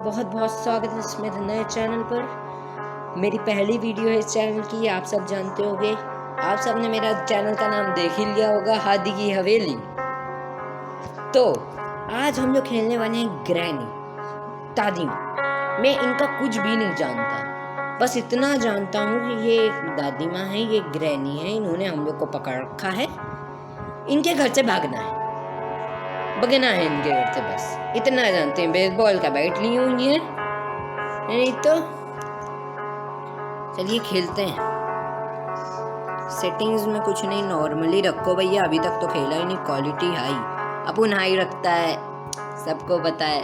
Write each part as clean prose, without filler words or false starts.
बहुत बहुत स्वागत है इस मेरे नए चैनल पर। मेरी पहली वीडियो है इस चैनल की, आप सब जानते होंगे। आप सब ने मेरा चैनल का नाम देख ही लिया होगा, हादी की हवेली। तो आज हम लोग खेलने वाले हैं ग्रैनी, दादी माँ। मैं इनका कुछ भी नहीं जानता, बस इतना जानता हूँ कि ये एक दादी माँ है, ये ग्रैनी है। इन्होंने हम लोग को पकड़ रखा है, इनके घर से भागना है, भगना है इनके घर से, बस इतना जानते हैं। बेसबॉल का बैट ली हुई है, नहीं तो चलिए खेलते हैं। सेटिंग्स में कुछ नहीं, नॉर्मली रखो भैया। अभी तक तो खेला ही नहीं। क्वालिटी हाई, अपन हाई रखता है, सबको पता है।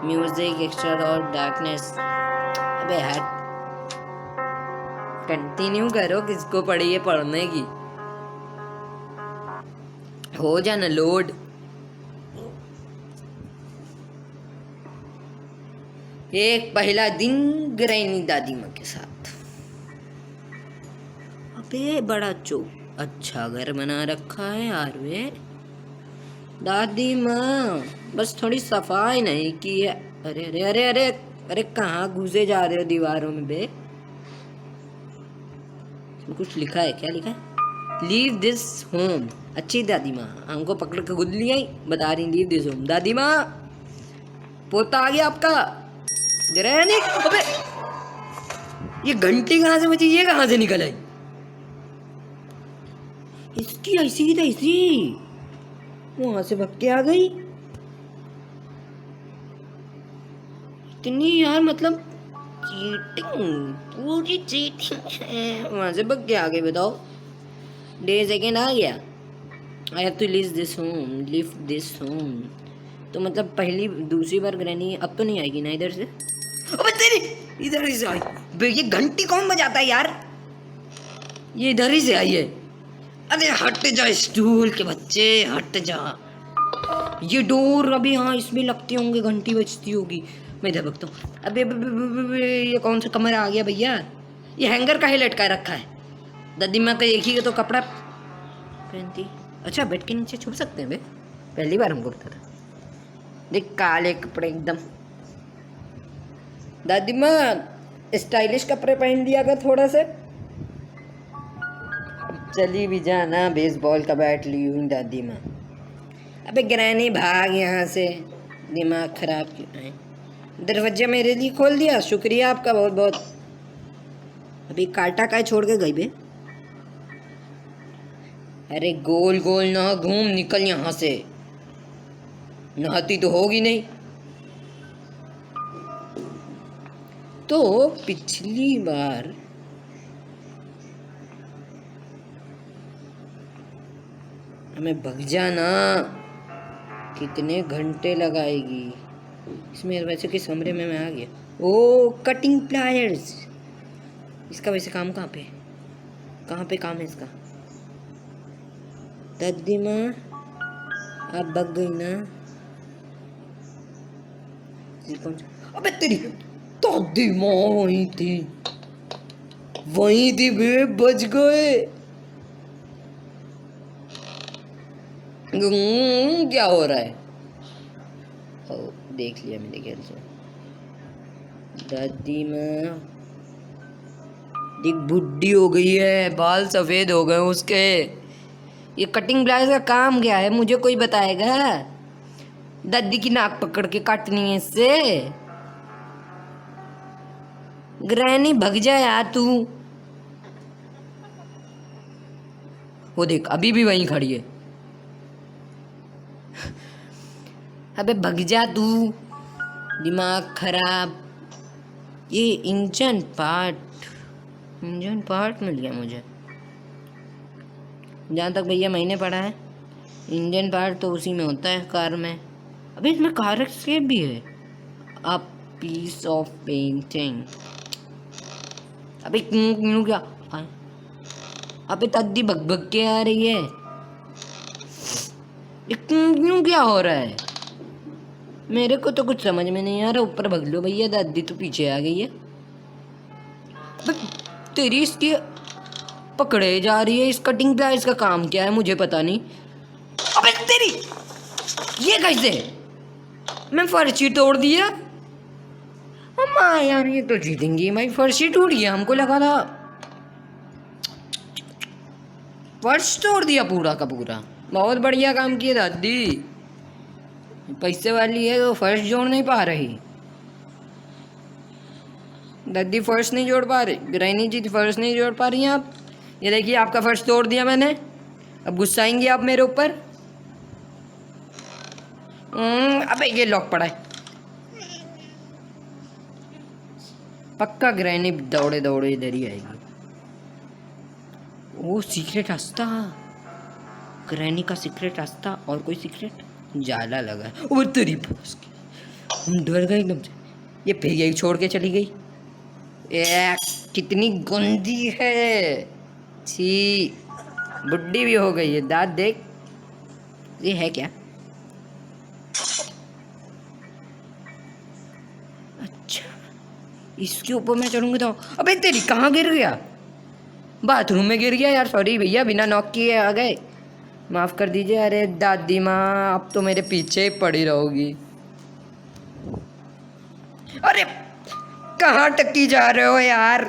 म्यूजिक एक्स्ट्रा और डार्कनेस। अबे हट, कंटिन्यू करो। किसको पड़ी है पढ़ने की? हो जाना लोड। एक पहला दिन ग्रैनी दादी माँ के साथ। अबे बड़ा अच्छा घर बना रखा है यार वे दादी माँ, बस थोड़ी सफाई नहीं की है। अरे अरे अरे अरे अरे, कहाँ घुसे जा रहे हो दीवारों में बे? इसमें कुछ लिखा है? क्या लिखा है? Leave this home. अच्छी दादी माँ, हमको पकड़ के गुद लिया ही, बता रही लीव दिस होम। दादी माँ, पोता आ गया आपका। ग्रैनी, अबे ये घंटी कहाँ से बची? ये कहाँ से निकल आई? इसकी ऐसी की तैसी वहां से भग के आ गई। इतनी यार, मतलब चीटिंग, पूरी चीटिंग है। वहां से भग के आ गई, बताओ। डे सेकेंड आ गया। I have to live this home. तो मतलब पहली दूसरी बार ग्रैनी अब तो नहीं आएगी ना इधर से? अबे तेरी, इधर ही से आई बे। ये घंटी कौन बजाता है यार? ये इधर ही से आई है। अरे हट जा स्टूल के बच्चे, हट जा। ये डोर, अभी हाँ इसमें लगते होंगे, घंटी बजती होगी। मैं इधर भगता हूँ। अबे ये कौन सा कमरा आ गया भैया? ये हैंगर का ही लटका रखा है। दादी माँ का एक ही तो कपड़ा पहनती। अच्छा, बेड के नीचे छुप सकते हैं बे? पहली बार हमको पता था। देख, काले कपड़े एकदम। दादी माँ स्टाइलिश कपड़े पहन दिया कर थोड़ा से। चली भी जाना, बेसबॉल का बैट ली हुई दादी माँ। अबे ग्रैनी भाग यहाँ से, दिमाग खराब क्यों है? दरवाजा मेरे लिए खोल दिया, शुक्रिया आपका बहुत बहुत। अभी काटा काय छोड़ के गई बे? अरे गोल गोल ना घूम, निकल यहाँ से। नहाती तो होगी नहीं। तो पिछली बार हमें भग जाना, कितने घंटे लगाएगी इसमें? वैसे किस कमरे में मैं आ गया? ओ कटिंग प्लायर्स। इसका वैसे काम कहाँ पे काम है इसका? दादी माँ आप भग गई ना? अबे तेरी दादी माँ वहीं थी बे, बच गए। क्या हो रहा है? ओ, देख लिया मेरे ख्याल से। दादी माँ देख, बुढ़ी हो गई है, बाल सफेद हो गए उसके। ये कटिंग ब्लाउज का काम क्या है, मुझे कोई बताएगा? दादी की नाक पकड़ के काटनी है इससे? ग्रैनी भग जा यार तू। वो देख, अभी भी वहीं खड़ी है। अबे भग जा तू, दिमाग खराब। ये इंजन पार्ट मिल गया मुझे, जहाँ तक भैया मैंने पढ़ा है। इंजन पार्ट तो उसी में होता है, कार में। अबे इसमें कार स्केप भी है। A piece of painting. अबे क्यों क्या? अबे तद्दी भग भग के आ रही है। क्यों क्या हो रहा है? मेरे को तो कुछ समझ में नहीं आ रहा। ऊपर भग लो भैया, दादी तो पीछे आ गई है। तेरी इसकी पकड़े जा रही है। इस कटिंग प्लायर्स का काम क्या है मुझे पता नहीं। अबे तेरी, ये कैसे? मैं फर्श ही तोड़ दिया। माँ यार ये तो जीतेंगी भाई, फर्श ही टूट गया, हमको लगा था फर्श तोड़ दिया पूरा का पूरा। बहुत बढ़िया काम किया दादी, पैसे वाली है तो फर्श जोड़ नहीं पा रही। दादी फर्श नहीं जोड़ पा रही, ग्रैनी जी फर्श नहीं जोड़ पा रही हैं आप। ये देखिए आपका फर्श तोड़ दिया मैंने, अब गुस्साएंगी आप मेरे ऊपर। अबे ये लॉक पड़ा है, पक्का ग्रैनी दौड़े दौड़े इधर ही आएगी। वो सीक्रेट रास्ता, ग्रैनी का सीक्रेट रास्ता। और कोई सीक्रेट जाला लगा है और तेरी भैंस की, हम डर गए एकदम से। ये फिर यही छोड़ के चली गई। कितनी गंदी है, छी, बुड्ढी भी हो गई है। दांत देख, ये है क्या? अच्छा इसके ऊपर मैं चढ़ूंगी तो, अबे तेरी कहाँ गिर गया? बाथरूम में गिर गया यार, सॉरी भैया, बिना नॉक किए आ गए, माफ कर दीजिए। अरे दादी माँ अब तो मेरे पीछे ही पड़ी रहोगी। अरे कहाँ टक्की जा रहे हो यार?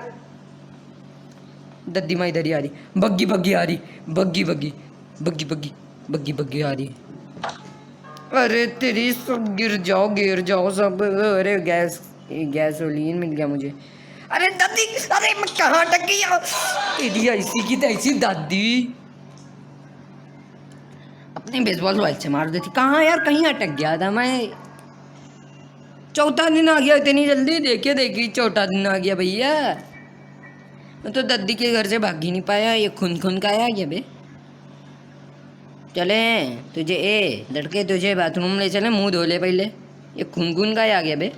दादी माँ इधर ही आ रही, बग्गी बग्गी आ रही, बग्गी बग्गी बग्गी बग्गी बग्गी बग्गी आ रही। अरे तेरी सब गिर जाओ सब। अरे गैसोलीन मिल गया मुझे। अरे दादी, अरे मैं कहाँ टक्की तेरी ऐसी की तैसी दादी, अपने बेसबॉल वाइल से मार देती। कहाँ यार, कहीं अटक गया था मैं। चौथा दिन आ गया इतनी जल्दी, देखिए देखिए चौथा दिन आ गया भैया। मैं तो दादी के घर से भाग ही नहीं पाया, ये खून खून का आया क्या बे? चले तुझे लड़के तुझे बाथरूम ले चले, मुंह धो ले पहले, ये खून खून का आ गया बे।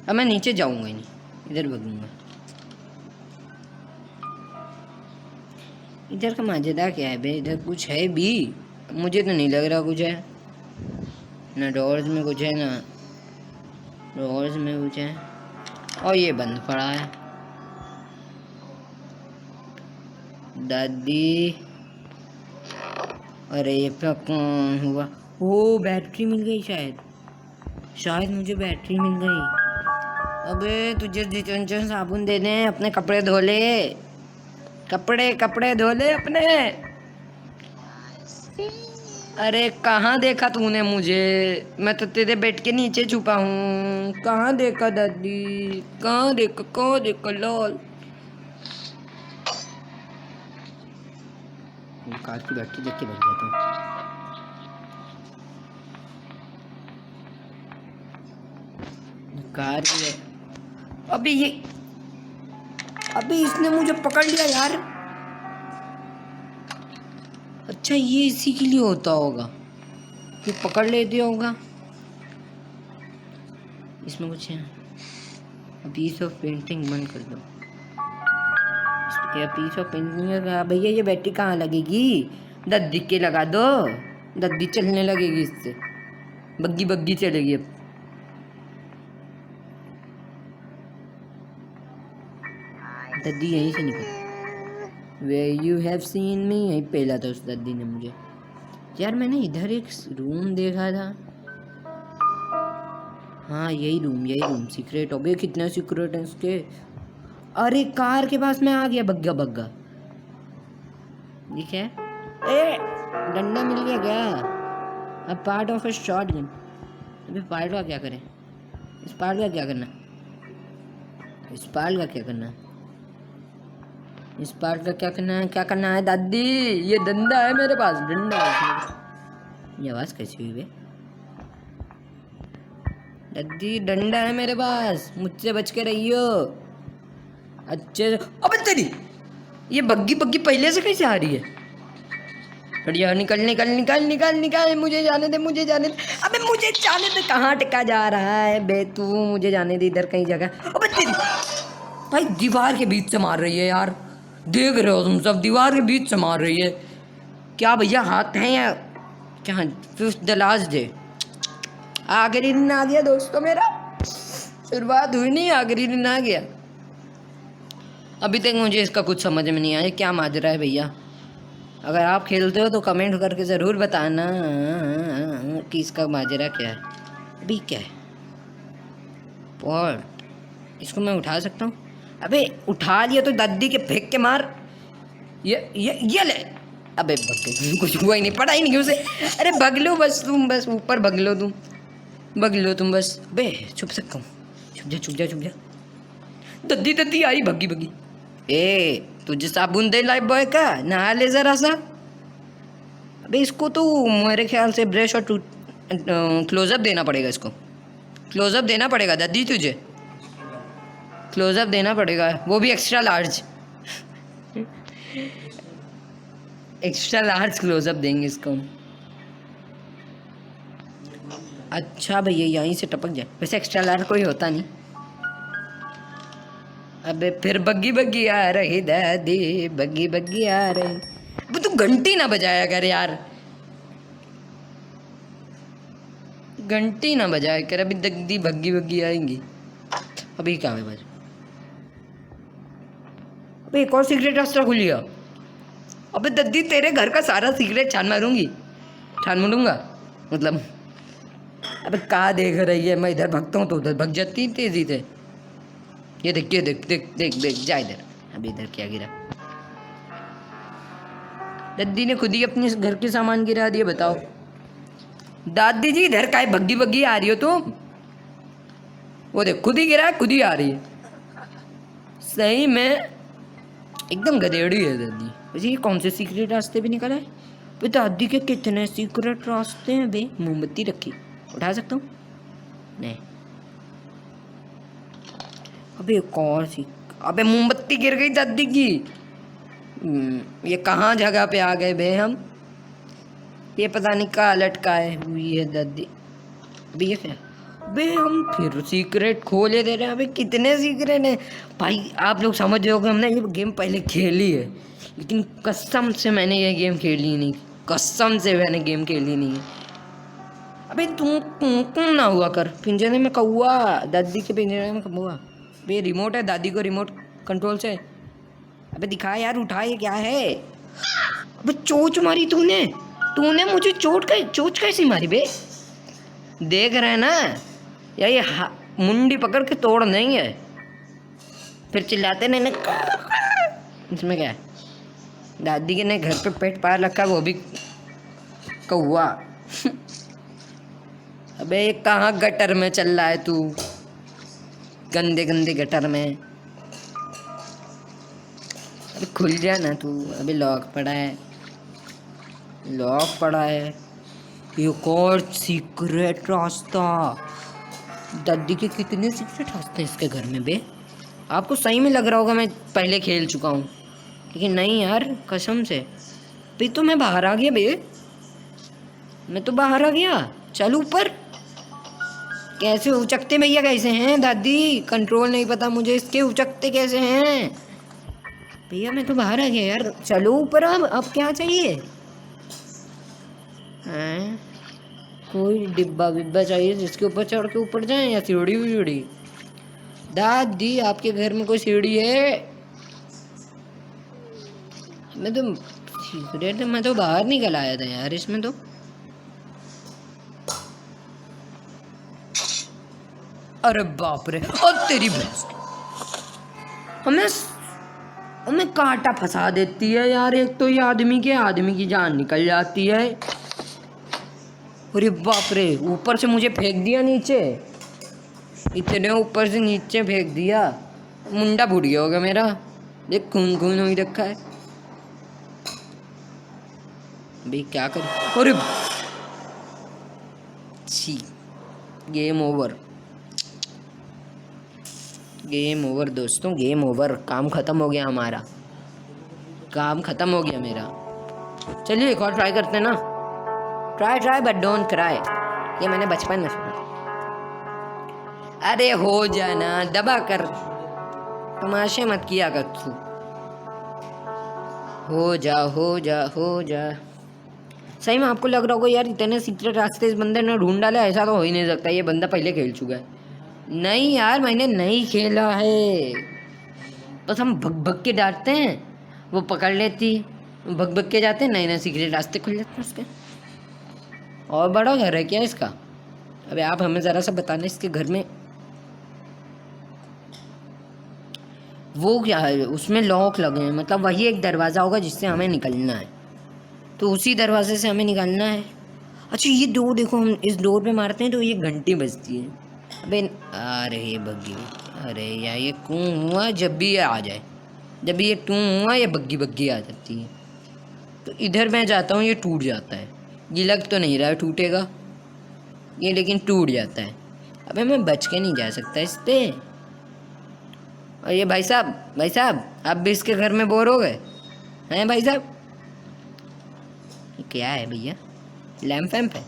अब मैं नीचे जाऊंगा ही नहीं, इधर भागूंगा। इधर का मजेदार क्या है बे? इधर कुछ है भी? मुझे तो नहीं लग रहा कुछ है, ना डोर्स में कुछ है, ना डोर्स में कुछ है, और ये बंद पड़ा है। दादी, अरे ये कौन हुआ? ओ बैटरी मिल गई शायद, शायद मुझे बैटरी मिल गई। अबे तुझे डिटर्जेंट साबुन दे दें, अपने कपड़े धो ले, कपड़े धो ले अपने। अरे कहाँ देखा तूने मुझे? मैं तो तेरे बेड के नीचे छुपा हूँ। कहाँ देखा दादी, कहाँ देखा लॉल। कार की बैटरी देख के बैठ जाता हूँ। कार की, अभी इसने मुझे पकड़ लिया यार। अच्छा ये इसी के लिए होता होगा, ये पकड़ लेते होगा। इसमें कुछ है, पीस ऑफ पेंटिंग बंद कर दो। क्या पीस ऑफ पेंटिंग है भैया? ये बैटरी कहाँ लगेगी? दद्दी के लगा दो, दद्दी चलने लगेगी इससे, बग्गी बग्गी चलेगी अब। दद्दी यहीं से निकल, Where you have seen me, यहीं पहला था उस दादी ने मुझे। यार मैंने इधर एक रूम देखा था, हाँ यही रूम सीक्रेट हो गया। कितना सीक्रेट है इसके? अरे कार के पास मैं आ गया, बग्गा बग्गा ठीक है। ए डंडा मिल गया क्या? अब part of A shot gun. अभी पार्ट का क्या करें? इस पार्ट का क्या करना? इस पार्ट का क्या करना? इस पार्ट का क्या करना है? क्या करना है दादी? ये डंडा है मेरे पास, डंडा है। ये आवाज़ कैसी हुई बे? दादी डंडा है मेरे पास, मुझसे बच के रहियो अच्छे। अबे तेरी ये बग्गी बग्गी पहले से कैसे आ रही है? बढ़िया, निकल निकल निकल निकल निकल, मुझे जाने दे, मुझे जाने दे। अबे मुझे जाने दे, कहाँ टिका जा रहा है बे तू? मुझे जाने दे इधर कहीं जगह। अबे तेरी भाई दीवार के बीच से मार रही है यार, देख रहे हो तुम सब, दीवार के बीच से मार रही है। क्या भैया हाथ हैं या क्या? फिफ्थ द लास्ट डे, आखिरी दिन आ गया दोस्तों मेरा। शुरुआत हुई नहीं, आखिरी दिन आ गया। अभी तक मुझे इसका कुछ समझ में नहीं आया, क्या माजरा है भैया। अगर आप खेलते हो तो कमेंट करके ज़रूर बताना कि इसका माजरा क्या है। अभी क्या है? पॉट इसको मैं उठा सकता हूँ? अबे उठा लिया तो दादी के फेंक के मार। ये ले। अबे भग गई, कुछ हुआ ही नहीं, पड़ा ही नहीं उसे। अरे भग लो बस तुम, बस ऊपर भग लो तुम, भग लो तुम बस। अबे छुप सकता हूँ, छुप जा छुप जा छुप जा। दद्दी दद्दी आई, भगी भगी। ए तुझे साबुन दे लाइफ बॉय का, नहा ले जरा सा। अबे इसको तो मेरे ख्याल से ब्रश और टूथ क्लोजअप देना पड़ेगा, इसको क्लोजअप देना पड़ेगा दद्दी, तुझे क्लोजअप देना पड़ेगा, वो भी extra large. Extra large closeup देंगे इसको। अच्छा भैया यहीं से टपक जाए, वैसे एक्स्ट्रा लार्ज कोई होता नहीं। अबे फिर बग्गी बग्गी आ रही दादी, बग्गी बग्गी आ रही। वो तू घंटी ना बजाया कर यार, घंटी ना बजाया कर, अभी दद्दी बग्गी बग्गी आएंगी। अभी क्या है बज। अबे एक और सीक्रेट रास्ता खुल गया। अबे दद्दी तेरे घर का सारा सीक्रेट छान मारूंगी, छान मारूंगा मतलब। अबे कहाँ देख रही है, मैं इधर भागता हूँ तो उधर भाग जाती तेजी से। ये देख, ये देख देख देख देख जा इधर। अभी इधर क्या गिरा? दद्दी ने खुद ही अपने घर के सामान गिरा दिए, बताओ। दादी जी इधर का भग्गी भग्गी आ रही हो तुम? वो देख खुद ही गिरा, खुद ही आ रही है। सही में एकदम गधेड़ी है दादी। वैसे ये कौन से सीक्रेट रास्ते भी निकला है? भाई दादी के कितने सीक्रेट रास्ते हैं बे। मोमबत्ती रखी, उठा सकता हूँ? नहीं। अबे कौन सी, अबे मोमबत्ती गिर गई दादी की। ये कहाँ जगह पे आ गए बे हम? ये पता नहीं कहाँ लटका है हुई है दादी। अभी ये क्या बे, हम फिर सीक्रेट खोले दे रहे हैं। अबे कितने सीक्रेट हैं भाई, आप लोग समझ रहे हो कि हमने ये गेम पहले खेली है, लेकिन कसम से मैंने ये गेम खेली नहीं, कसम से मैंने गेम खेली नहीं है। अबे तू ना हुआ कर, पिंजरे में कौआ, दादी के पिंजरे में कौआ। ये रिमोट है, दादी को रिमोट कंट्रोल से। अबे दिखा यार, उठा, ये क्या है? अबे चोच मारी तूने, तूने मुझे चोच कैसी मारी बे? देख रहे हैं ना, या ये मुंडी पकड़ के तोड़ देंगे, फिर चिल्लाते नहीं ना। इसमें क्या है? दादी के ने घर पे पेट पार रखा, वो भी कौआ। अबे ये कहाँ गटर में चल रहा है तू, गंदे गंदे गटर में। अबे खुल जा ना तू। अबे लॉक पड़ा है, लॉक पड़ा है। एक और सीक्रेट रास्ता। दादी के कितने सीक्रेट रास्ते हैं इसके घर में बे। आपको सही में लग रहा होगा मैं पहले खेल चुका हूँ, लेकिन नहीं यार, कसम से। भाई तो मैं बाहर आ गया बे, मैं तो बाहर आ गया। चल ऊपर। कैसे उचकते भैया, कैसे हैं दादी? कंट्रोल नहीं पता मुझे इसके, उचकते कैसे हैं भैया? मैं तो बाहर आ गया यार, चलो ऊपर। अब क्या चाहिए? हैं? कोई डिब्बा विब्बा चाहिए जिसके ऊपर चढ़ के ऊपर जाए, या सीढ़ी वीढ़ी? दादी आपके घर में कोई सीढ़ी है? मैं तो सीक्रेट, मैं तो बाहर निकल आया था यार इसमें तो। अरे बाप रे, और तेरी भैंस हमें कांटा फंसा देती है यार। एक तो ये आदमी की जान निकल जाती है। अरे बाप रे, ऊपर से मुझे फेंक दिया नीचे, इतने ऊपर से नीचे फेंक दिया। मुंडा फूट गया होगा मेरा, देख खून खून हो ही रखा है। भाई क्या करूं? अरे छी, गेम ओवर, गेम ओवर दोस्तों, गेम ओवर। काम खत्म हो गया हमारा, काम खत्म हो गया मेरा। चलिए एक और ट्राई करते हैं ना। ट्राई बट डोंट क्राई, ये मैंने बचपन में सुना। अरे हो जाना, दबा कर, तमाशे मत किया कर तू। हो जा हो जा हो जा। सही में आपको लग रहा होगा यार इतने सीक्रेट रास्ते इस बंदे ने ढूंढ डाले, ऐसा तो हो ही नहीं सकता, ये बंदा पहले खेल चुका है। नहीं यार, मैंने नहीं खेला है, बस हम भग भग के डांटते हैं, वो पकड़ लेती, भग भग के जाते हैं, नए नए सीक्रेट रास्ते खुल जाते हैं उसके। और बड़ा घर है क्या इसका? अबे आप हमें ज़रा सा बताना, इसके घर में वो क्या है, उसमें लॉक लगे हैं, मतलब वही एक दरवाज़ा होगा जिससे हमें निकलना है, तो उसी दरवाजे से हमें निकलना है। अच्छा ये डोर देखो, हम इस डोर पे मारते हैं तो ये घंटी बजती है। अबे अरे ये बग्गी, अरे यार ये क्यों हुआ, जब भी ये आ जाए, जब भी ये क्यों हुआ ये बग्गी बग्गी आ जाती है। तो इधर मैं जाता हूँ, ये टूट जाता है, ये लग तो नहीं रहा है टूटेगा ये, लेकिन टूट जाता है। अबे मैं बच के नहीं जा सकता इस पे। और ये भाई साहब, भाई साहब आप भी इसके घर में बोर हो गए हैं भाई साहब? ये क्या है भैया, लैंप वैम्प है?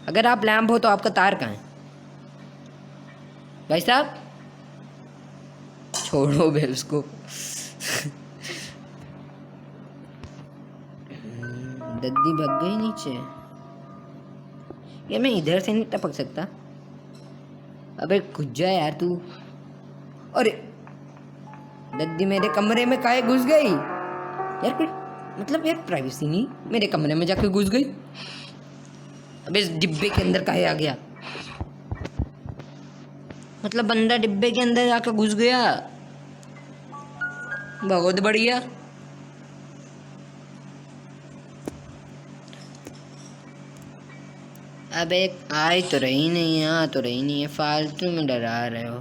अगर आप लैंप हो तो आपका तार कहाँ है भाई साहब? छोड़ो बे उसको। दद्दी भग गई नीचे। ये मैं इधर से नहीं टपक सकता? अबे खुद जा यार तू। अरे दद्दी मेरे कमरे में काहे घुस गई यार, कोई मतलब यार प्राइवेसी नहीं, मेरे कमरे में जाके घुस गई। अबे इस डिब्बे के अंदर काहे आ गया, मतलब बंदा डिब्बे के अंदर जाकर घुस गया, बहुत बढ़िया। अबे आई तो रही नहीं है, आ तो रही नहीं है, फालतू में डरा रहे हो,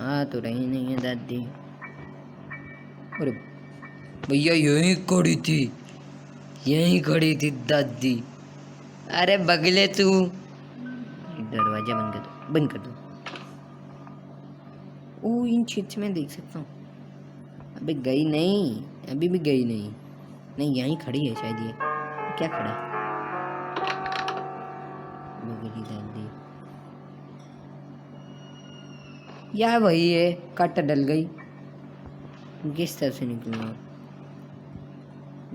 आ तो रही नहीं है दादी। अरे भैया यहीं खड़ी थी, यहीं खड़ी थी दादी। अरे बगले तू, दरवाजा बंद कर दो, बंद कर दो। ओ इन छिच में देख सकता हूँ। अबे गई नहीं, अभी भी गई नहीं, नहीं यहीं खड़ी है शायद। ये क्या खड़ा है, बगली दादी यार वही है, कट डल गई, किस तरह से निकलूंगा?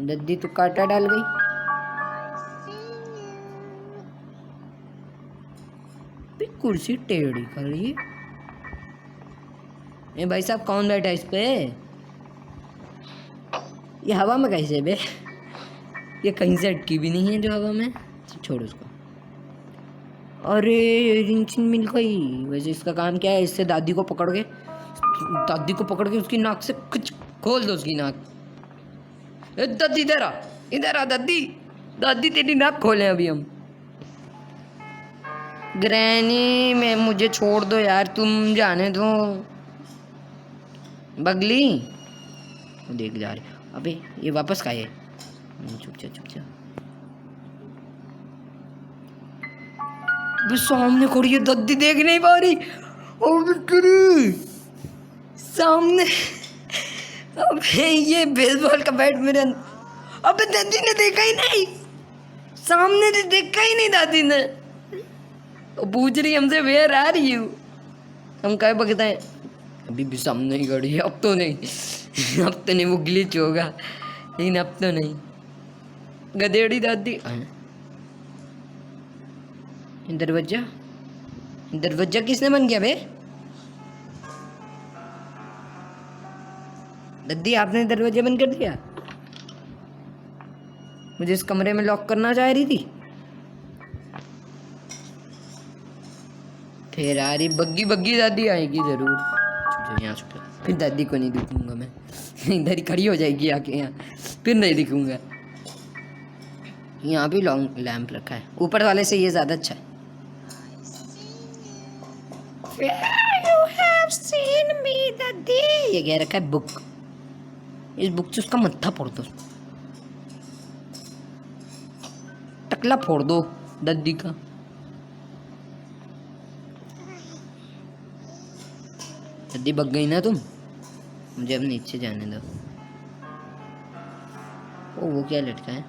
दद्दी तो काटा डाल गई। भी कुर्सी टेढ़ी कर रही है। ए भाई साहब कौन बैठा है इस पे? ये हवा में कैसे बे, ये कहीं से अटकी भी नहीं है जो हवा में, छोड़ उसको। अरे रिंचिन मिल गई। वैसे इसका काम क्या है, इससे दादी को पकड़ के उसकी नाक से कुछ खोल दो उसकी नाक। दादी इधर आ दादी, दादी तेरी नाक खोले अभी हम। ग्रैनी मैं, मुझे छोड़ दो यार, तुम जाने दो। बगली देख जा रही, अबे ये वापस का है, चुप जा। सामने खड़ी है दादी, देख नहीं पा रही। और सामने, अबे ये बेसबॉल का बैट मेरे अबे दादी ने देखा ही नहीं, सामने से देखा ही नहीं दादी ने। पूछ रही हमसे वेयर आर यू, हम कहे बगता है अभी भी सामने ही खड़ी है। अब तो नहीं, अब तो नहीं, वो ग्लिच होगा, लेकिन अब तो नहीं। गधेड़ी दादी। दरवाजा, दरवाजा किसने बंद किया बे? दद्दी आपने दरवाजा बंद कर दिया? मुझे इस कमरे में लॉक करना चाह रही थी। फिर आ रही बग्गी दादी आएगी जरूर। यहाँ छुप, फिर दादी को नहीं दिखूंगा मैं, इधर ही खड़ी हो जाएगी आके यहाँ, फिर नहीं दिखूंगा। यहाँ भी लॉन्ग लैंप रखा है, ऊपर वाले से ये ज्यादा अच्छा है। You have seen me, दादी। ये कह रखा है बुक, इस बुक से उसका मत्था फोड़ दो, टकला फोड़ दो दादी का। दादी भग गई ना तुम, मुझे अब नीचे जाने दो। ओ वो क्या लटका है,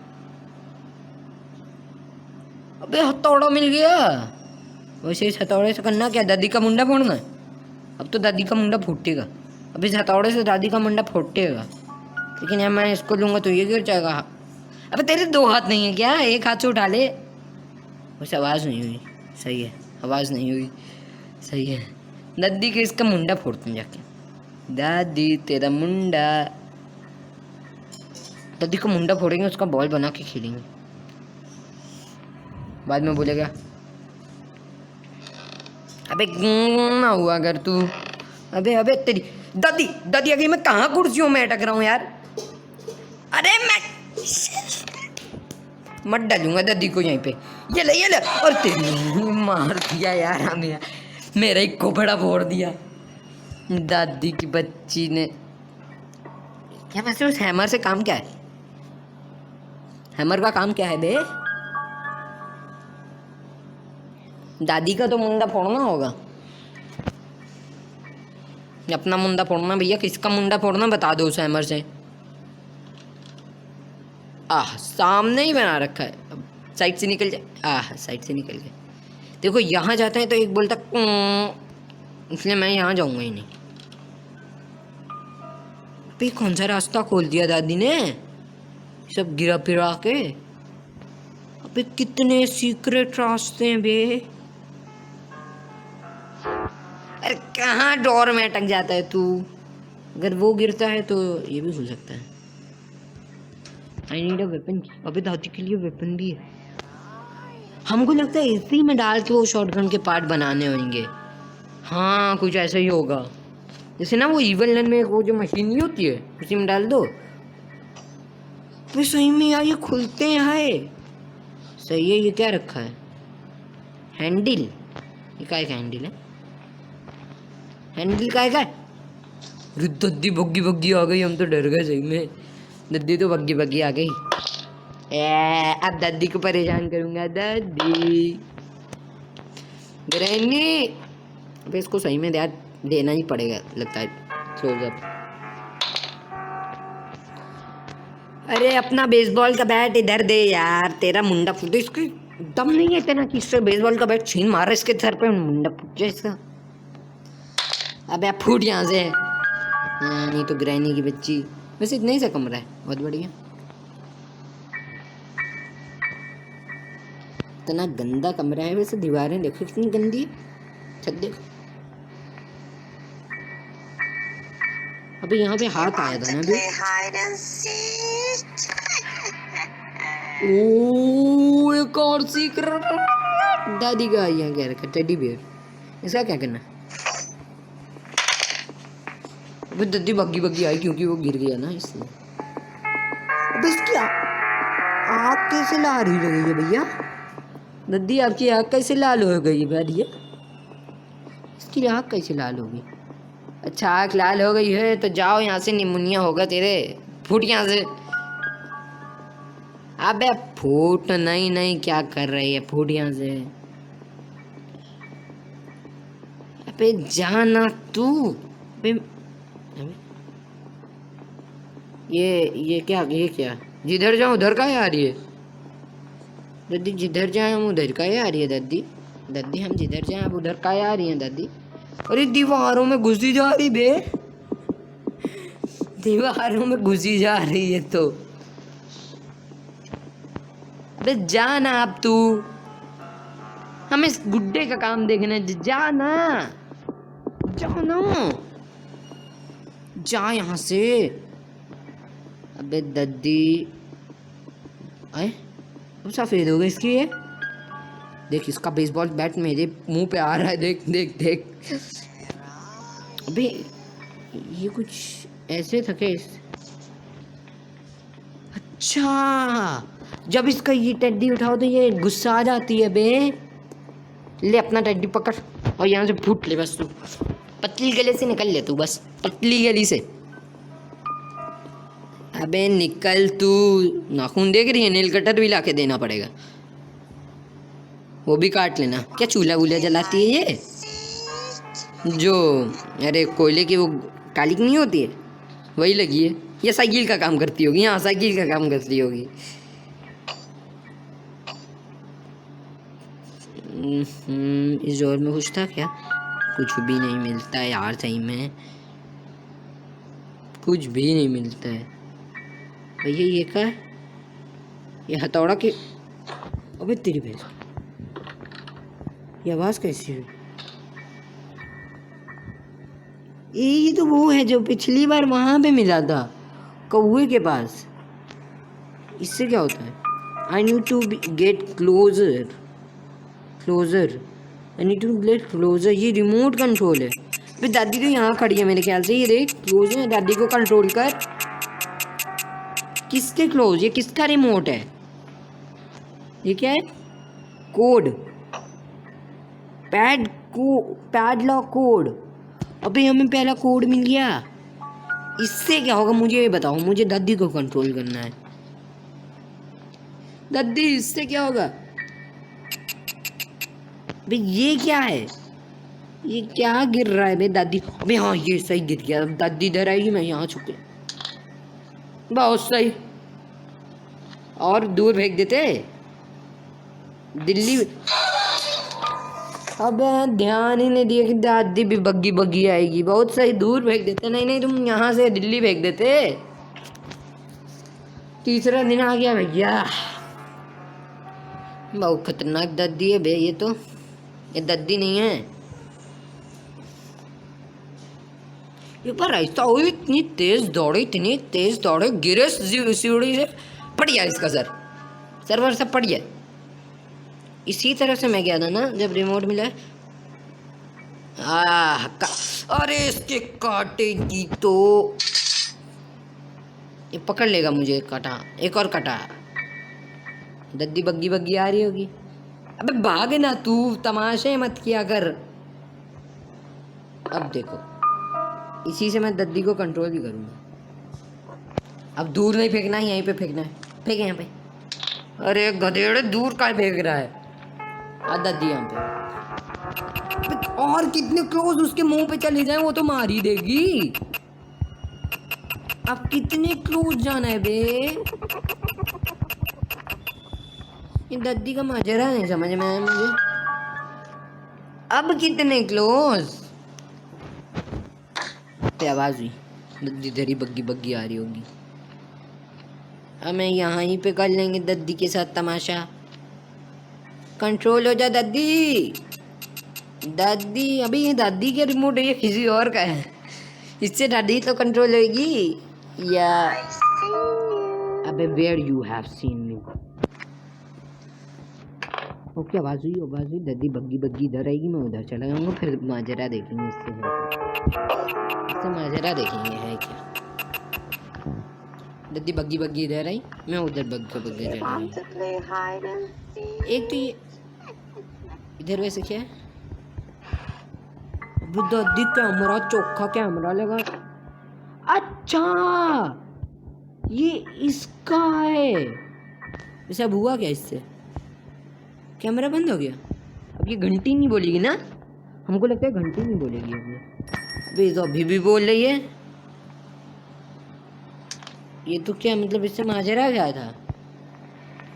अबे हथौड़ा मिल गया। वैसे इस हथौड़े से करना क्या, दादी का मुंडा फोड़ना है? अब तो दादी का मुंडा फूटेगा, अब इस हथौड़े से दादी का मुंडा फूटेगा। लेकिन यार मैं इसको लूँगा तो ये गिर जाएगा। अबे तेरे दो हाथ नहीं है क्या, एक हाथ से उठा ले। वैसे आवाज़ नहीं हुई, सही है, आवाज़ नहीं हुई, सही है। दादी के इसका मुंडा फोड़ते हैं जाके, दादी तेरा मुंडा। दादी का मुंडा फोड़ेंगे, उसका बॉल बना के खेलेंगे, बाद में बोलेगा अबे ना हुआ अगर तू अबे अबे तेरी दादी दादी अभी मैं कहाँ कुर्सियों में अटक रहा हूँ यार। अरे मैं मत डालूंगा दादी को यहीं पे। ये ले और तेरी मार दिया यार हमें, मेरा ही खोपड़ा फोड़ दिया दादी की बच्ची ने। क्या वैसे उस हैमर से काम क्या है? हैमर का काम क्या है बे? दादी का तो मुंडा फोड़ना होगा। अपना मुंडा फोड़ना भैया, किसका मुंडा फोड़ना बता दो उस हैमर से। आह सामने ही बना रखा है, साइड से निकल जाए। आह साइड से निकल गए। देखो यहाँ जाते हैं तो एक बोलता इसलिए मैं यहाँ जाऊँगा ही नहीं। पे कौन सा रास्ता खोल दिया दादी ने सब गिरा फिरा के। अबे कितने सीक्रेट रास्ते हैं बे। अरे कहाँ डोर में अटक जाता है तू। अगर वो गिरता है तो ये भी खुल सकता है। I need a weapon. अबे दादी के लिए वेपन भी है। हमको लगता है इसी में डाल के वो शॉटगन के पार्ट बनाने होंगे। हाँ कुछ ऐसा ही होगा। जैसे ना वो इवल नन में वो जो मशीन नहीं होती है उसी में डाल दो। तो सही में यार ये खुलते हैं हाय। सही है। ये क्या रखा है? हैंडल। ये क्या हैंडल है? हैंडल का है क्या? दद्दी बग्गी बग्गी आ गई, हम तो डर गए सही में। दद्दी तो बग्गी बग्गी आ गई। अब दादी को परेशान करूंगा। दादी ग्रैनी। अब इसको सही में ध्यान देना ही पड़ेगा लगता है। क्लोजअप। अरे अपना बेसबॉल का बैट इधर दे यार, तेरा मुंडा फूट। इसकी दम नहीं है इतना कि इससे बेसबॉल का बैट छीन मारा इसके सर पे, मुंडा फूट जाए इसका। अब आप फूट यहाँ से। हाँ नहीं तो ग्रैनी की बच्ची। वैसे इतना ही सा कमरा है, बहुत बढ़िया। इतना गंदा कमरा है। वैसे दीवारें देखो कितनी गंदी है। छत देखो। अबे यहाँ पे हाथ आया था ना अभी। ओह एक और सीक्रेट। दादी का यहाँ क्या रखा? Teddy bear. इसका क्या करना? अबे दादी बग्गी बग्गी आई क्योंकि वो गिर गया ना इसलिए। अबे इसकी आँख कैसे लाल हो गई है भैया? दादी आपकी आँख कैसे लाल हो गई भैया? इसकी आँख कैसे लाल हो गई? अच्छा आँख लाल हो गई है तो जाओ यहाँ से, निमोनिया होगा तेरे। फूट यहाँ से। अबे फूट नहीं नहीं क्या कर रही है? फूट यहाँ से। अबे जाना तू। अबे ये क्या? ये क्या? जिधर जाऊँ उधर का ही आ रही है दादी। जिधर जाए हम उधर का ही आ रही है दादी। दादी हम जिधर जाए अब उधर का ही आ रही है दादी। अरे दीवारों में घुसी जा रही बे। दीवारों में घुसी जा रही है तो। अबे जाना अब तू। हमें इस गुड्डे का काम देखना है। जाना जाना जा यहाँ से। अबे दादी आए अब सफेद हो गई इसकी। ये देख इसका बेसबॉल बैट मेरे मुंह पे आ रहा है। देख देख देख। अबे ये कुछ ऐसे था क्या? अच्छा जब इसका ये टेड्डी उठाओ तो ये गुस्सा आ जाती है बे। ले अपना टेड्डी पकड़ और यहाँ से फूट ले बस। तू पतली गले से निकल ले, तू बस पतली गली से। अबे निकल तू। नाखून देख रही है? नेल कटर भी लाके देना पड़ेगा, वो भी काट लेना। क्या चूल्हा वूल्हा जलाती है ये? जो अरे कोयले की वो कालिक नहीं होती है वही लगी है। ये साइकिल का काम करती होगी। हाँ साइकिल का काम करती होगी। इस जोर में कुछ था क्या? कुछ भी नहीं मिलता है यार सही में, कुछ भी नहीं मिलता है भैया। ये क्या है? ये हथौड़ा के। अबे तेरी भैंस, ये आवाज़ कैसी हुई? ये तो वो है जो पिछली बार वहाँ पे मिला था कौवे के पास। इससे क्या होता है? I need to get closer closer. I need to get closer. ये रिमोट कंट्रोल है। अबे दादी तो यहाँ खड़ी है मेरे ख्याल से, ये देख क्लोज है, दादी को कंट्रोल कर। किसके क्लोज? ये किसका रिमोट है? ये क्या है? Code, pad lock code. अबे हमें पहला कोड मिल गया। इससे क्या होगा मुझे ये बताओ, मुझे दादी को कंट्रोल करना है। दादी इससे क्या होगा? अबे ये क्या है? ये क्या गिर रहा है बे दादी? अबे हाँ ये सही गिर गया। अब दादी इधर आएगी, मैं यहाँ छुप गया। बहुत सही। और दूर फेंक देते दिल्ली। अब ध्यान ही नहीं दिया कि दादी भी बग्गी बग्गी आएगी। बहुत सही, दूर फेंक देते। नहीं नहीं, तुम यहाँ से दिल्ली फेंक देते। तीसरा दिन आ गया भैया। बहुत खतरनाक दादी है बे ये तो। ये दादी नहीं है। एक बार ऐसा हुई, इतनी तेज दौड़े, गिरे सीढ़ी से, पड़ गया इसका सर्वर से पड़ गया। इसी तरह से मैं गया था ना जब रिमोट मिला। अरे इसके काटेगी तो ये पकड़ लेगा मुझे। काटा, एक और काटा। दद्दी बग्गी बग्गी आ रही होगी। अबे भाग ना तू, तमाशे मत किया कर। अब देखो, इसी से मैं दद्दी को कंट्रोल भी करूँगा। अब दूर नहीं फेंकना है, यहीं पे फेंकना है। फेंक यहाँ पे। अरे गधेड़े, दूर का फेंक रहा है। आ दद्दी यहाँ पे। और कितने क्लोज उसके मुंह पे चले जाए वो तो मार ही देगी। अब कितने क्लोज जाना है बे? ये दद्दी का माजरा नहीं समझ में आया मुझे। अब कितने क्लोज? आवाज हुई, दद्दी धरी बग्गी बग्गी आ रही होगी। हमें यहाँ ही पे कर लेंगे दद्दी के साथ तमाशा। कंट्रोल हो जा दद्दी। दादी, अभी ये दादी के रिमोट है, ये किसी और का है। इससे दादी तो कंट्रोल होगी या? अबे where you have seen me. Okay, आवाज हुई। दादी बग्गी बग्गी इधर आएगी, मैं उधर चला जाऊंगा, फिर माजरा देखेंगे। इससे माजरा देखेंगे है क्या। दादी बग्गी बग्गी इधर आई, मैं उधर बग्गी चला। एक तो ये इधर वैसे क्या है? दादी कैमरा, चोखा कैमरा लगा। अच्छा, ये इसका है। वैसे अब हुआ क्या इससे? कैमरा बंद हो गया। अब ये घंटी नहीं बोलेगी ना? हमको लगता है घंटी नहीं बोलेगी अब ये तो अभी भी बोल रही है। ये तो क्या मतलब, इससे माजरा क्या था?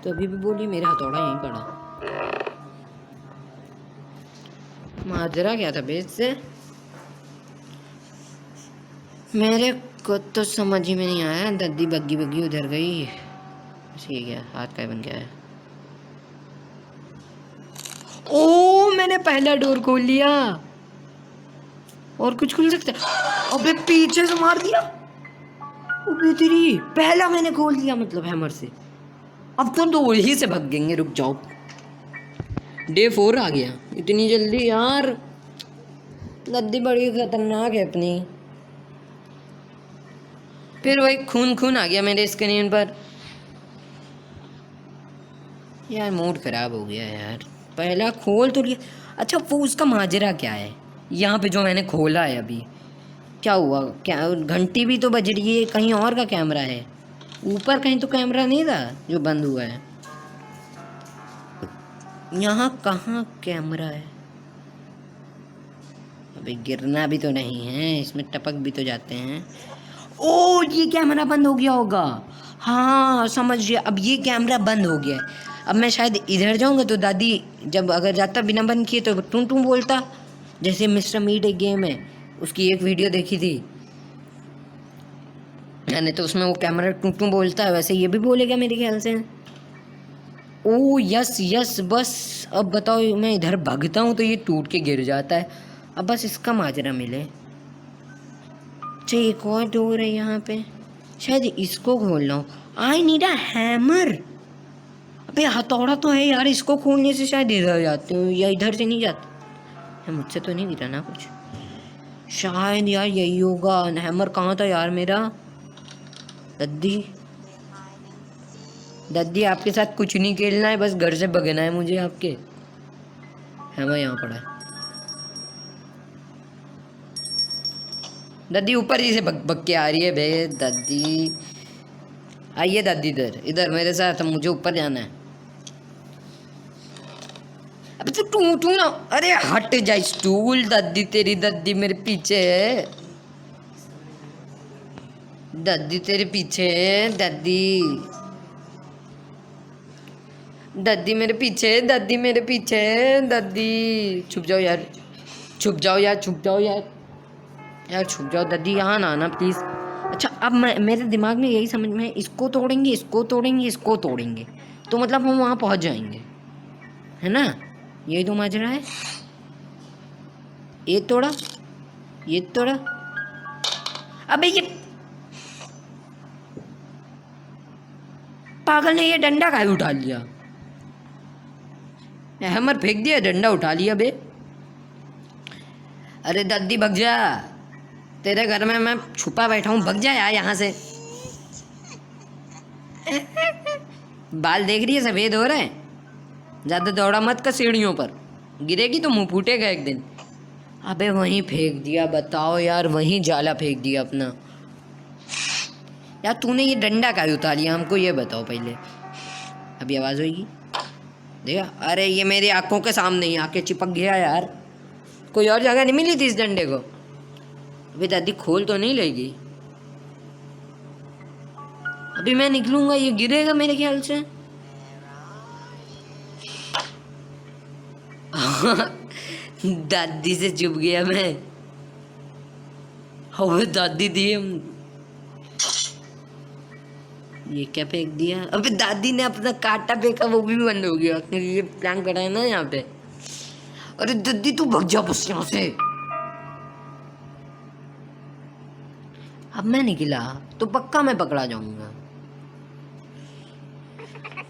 तो अभी भी बोली। मेरा हथौड़ा यहीं पड़ा। माजरा क्या था बे इससे? मेरे को तो समझ ही में नहीं आया। दद्दी बग्गी बग्गी उधर गई। ठीक है, हाथ का बन गया है। ओ, मैंने पहला डोर खोल लिया। और कुछ खुल सकता है? अबे पीछे से मार दिया। अबे तेरी, पहला मैंने खोल दिया मतलब हैमर से। अब तो वही से भागेंगे। रुक जाओ, डे 4 आ गया इतनी जल्दी यार। दद्दी बड़ी खतरनाक है अपनी। फिर वही खून आ गया मेरे स्क्रीन पर। यार मूड खराब हो गया यार। पहला खोल तो लिया। अच्छा, वो उसका माजरा क्या है यहाँ पे जो मैंने खोला है अभी? क्या हुआ? क्या घंटी भी तो बज रही है? कहीं और का कैमरा है? ऊपर कहीं तो कैमरा नहीं था जो बंद हुआ है? यहाँ कहाँ कैमरा है? अबे गिरना भी तो नहीं है, इसमें टपक भी तो जाते हैं। ओ, ये कैमरा बंद हो गया होगा। हाँ समझ गया, अब ये कैमरा बंद हो गया है। अब मैं शायद इधर जाऊंगा तो दादी जब अगर जाता बिना बंद किए तो टूं टूं बोलता। जैसे मिस्टर मीट एक गेम है, उसकी एक वीडियो देखी थी मैंने, तो उसमें वो कैमरा टूं टूं बोलता है, वैसे ये भी बोलेगा मेरे ख्याल से। ओ यस यस, बस अब बताओ, मैं इधर भागता हूँ तो ये टूट के गिर जाता है। अब बस इसका माजरा मिले। अच्छा, एक और डोर है यहाँ पे, शायद इसको खोलना हो। I need a hammer. अबे हथौड़ा तो है यार, इसको खोलने से शायद इधर जाते हो या इधर से नहीं जाते। मुझसे तो नहीं गिरा ना कुछ। शायद यार यही होगा। हैमर कहाँ था यार मेरा? दद्दी, दद्दी आपके साथ कुछ नहीं खेलना है, बस घर से भगना है मुझे आपके। हैमर यहाँ पड़ा है। दद्दी ऊपर ही से भग के आ रही है बे। दद्दी आइए, दद्दी इधर इधर मेरे साथ, मुझे ऊपर जाना है। अबे तू टू टू ना, अरे हट जा स्टूल। दद्दी तेरी दद्दी मेरे पीछे है। दद्दी तेरे पीछे है। दद्दी, दद्दी मेरे पीछे, दद्दी मेरे पीछे। दद्दी छुप जाओ यार, छुप जाओ यार, छुप जाओ यार, यार छुप जाओ। दद्दी यहाँ ना आना प्लीज़। अच्छा अब मैं, मेरे दिमाग में यही समझ में, इसको तोड़ेंगे, इसको तोड़ेंगे, इसको तोड़ेंगे, तो मतलब हम वहाँ पहुँच जाएंगे, है ना? यही तो माजरा है। ये तोड़ा, ये तोड़ा। अबे ये पागल ने ये डंडा काहे उठा लिया? हैमर फेंक दिया, डंडा उठा लिया बे। अरे दद्दी भग जा, तेरे घर में मैं छुपा बैठा हूँ, भग जा यार यहाँ से। बाल देख रही है सफेद हो रहे हैं। ज़्यादा दौड़ा मत कर सीढ़ियों पर, गिरेगी तो मुंह फूटेगा एक दिन। अबे वहीं फेंक दिया, बताओ यार, वहीं जाला फेंक दिया अपना। यार तूने ये डंडा काहे उतार लिया, हमको ये बताओ पहले। अभी आवाज़ होगी, देखा? अरे ये मेरी आंखों के सामने ही आके चिपक गया यार। कोई और जगह नहीं मिली थी इस डंडे को? अभी दादी खोल तो नहीं लेगी। अभी मैं निकलूंगा, ये गिरेगा मेरे ख्याल से। दादी से चुप गया मैं। हो दादी दी हम। ये क्या फेंक दिया? अबे दादी ने अपना कांटा फेंका, वो भी बंद हो गया क्योंकि ये प्लान करा है ना यहाँ पे। अरे दादी तू भग जा बस यहाँ से। अब मैं निकला तो पक्का मैं पकड़ा जाऊंगा।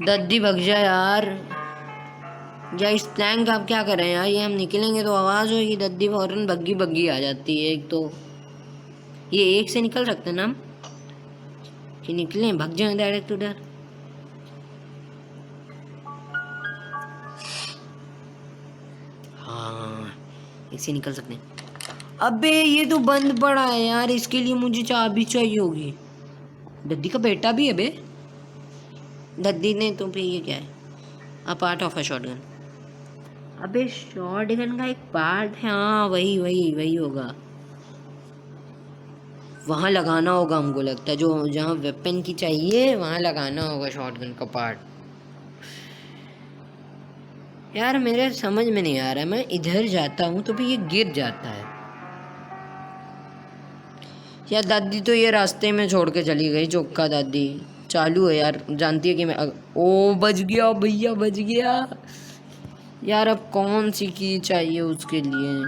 दादी भग जा यार। या इस प्लान का आप क्या करें यार, ये हम निकलेंगे तो आवाज़ होगी, दादी फौरन बग्गी बग्गी आ जाती है। एक तो ये एक से निकल सकते ना हम, कि निकले भग जाए डायरेक्ट उधर। हाँ एक से निकल सकते हैं। अबे ये तो बंद पड़ा है यार, इसके लिए मुझे चाबी चाहिए होगी। दद्दी का बेटा भी है बे। दद्दी ने तो पे ये क्या है? A part of a shotgun. अबे शॉटगन का एक पार्ट है, हाँ वही वही वही होगा। वहाँ लगाना होगा हमको लगता है, जो जहाँ वेपन की चाहिए वहाँ लगाना होगा शॉटगन का पार्ट। यार मेरे समझ में नहीं आ रहा है, मैं इधर जाता हूँ तो भी ये गिर जाता है। यार दादी तो ये रास्ते में छोड़ के चली गई, चौका दादी चालू है यार, जानती है कि मैं ओ बच गया भैया, बच गया यार। अब कौन सी की चाहिए उसके लिए?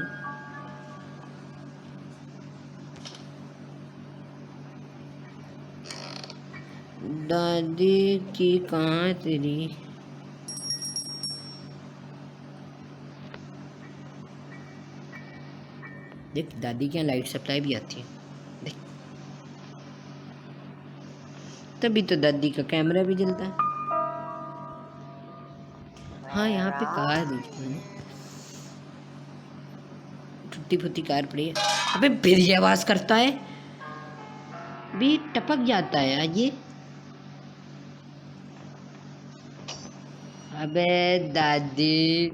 दादी की कहाँ है तेरी? देख दादी के यहाँ लाइट सप्लाई भी आती है, देख। तभी तो दादी का कैमरा भी जलता है। हाँ यहाँ पे कार देखी मैंने, टूटी फूटी कार पड़ी है। अबे फिर ये आवाज करता है, भी टपक जाता है यार ये। अबे दादी,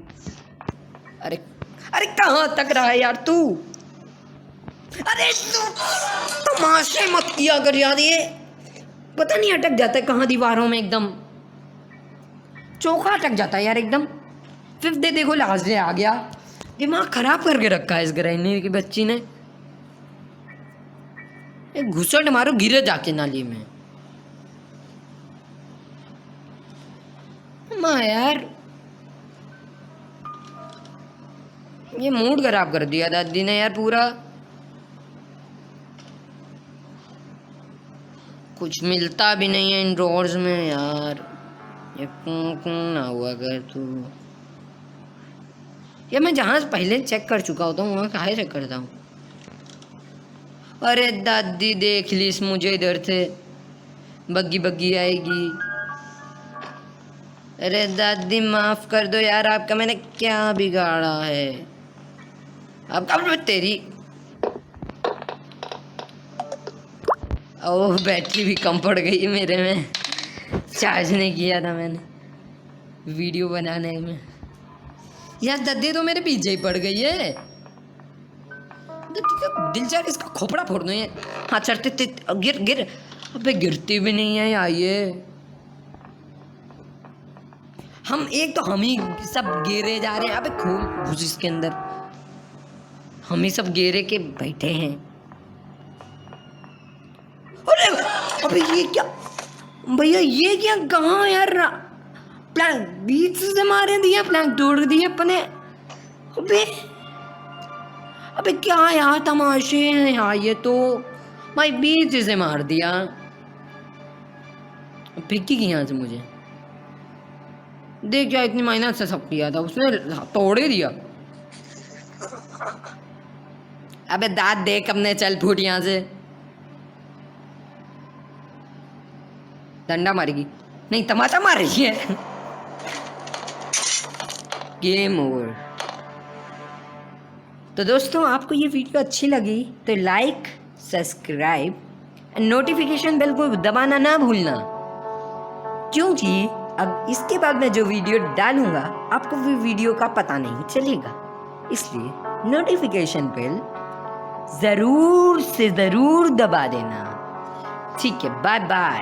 अरे अरे कहाँ तक रहा है यार तू? अरे तू तमाशे मत किया कर यार, ये पता नहीं अटक जाता है कहाँ दीवारों में, एकदम चौका अटक जाता है यार एकदम। फिर दे देखो लास्ट डे आ गया, दिमाग खराब करके रखा है इस ग्राइंडर की बच्ची ने। एक घुसट मारो गिरे जाके नाली में। माँ यार ये मूड खराब कर दिया दादी ने यार पूरा। कुछ मिलता भी नहीं है इन ड्रॉर्स में यार, ये ना हुआ कर तू। ये मैं जहाँ पहले चेक कर चुका होता हूँ वहाँ काहे चेक करता हूँ? अरे दादी देख लीस मुझे इधर से बग्गी बग्गी आएगी। अरे दादी माफ कर दो यार, आपका मैंने क्या बिगाड़ा है? आपका तेरी ओह बैटरी भी कम पड़ गई मेरे में, चार्ज नहीं किया था मैंने वीडियो बनाने में। यार दद्दी तो मेरे पीछे ही पड़ गई है। दिल चाह इसका खोपड़ा फोड़ दो ये। हाँ चढ़ते गिर गिर, अबे गिरती भी नहीं है यार ये। हम एक तो हम ही सब गिरे जा रहे हैं। अबे खोल घुस इसके अंदर, हम ही सब गिरे के बैठे हैं। अरे अबे ये क्या भैया, ये क्या कहाँ यार? प्लैंक बीच से मारे दिया, प्लैंक तोड़ दिए अपने। अबे अबे क्या यार तमाशे हैं यार, ये तो भाई बीच से मार दिया। फेंकी की यहाँ से मुझे देख, क्या इतनी मेहनत से सब किया था उसने, तोड़ ही दिया। अबे दांत देख अपने, चल फूट यहाँ से। डंडा मारेगी नहीं, तमाचा मार रही है। Game over. तो दोस्तों आपको ये वीडियो अच्छी लगी तो like, subscribe and notification bell को दबाना ना भूलना, क्योंकि अब इसके बाद मैं जो वीडियो डालूंगा आपको वो वीडियो का पता नहीं चलेगा। इसलिए नोटिफिकेशन बेल जरूर से जरूर दबा देना। ठीक है, बाय बाय।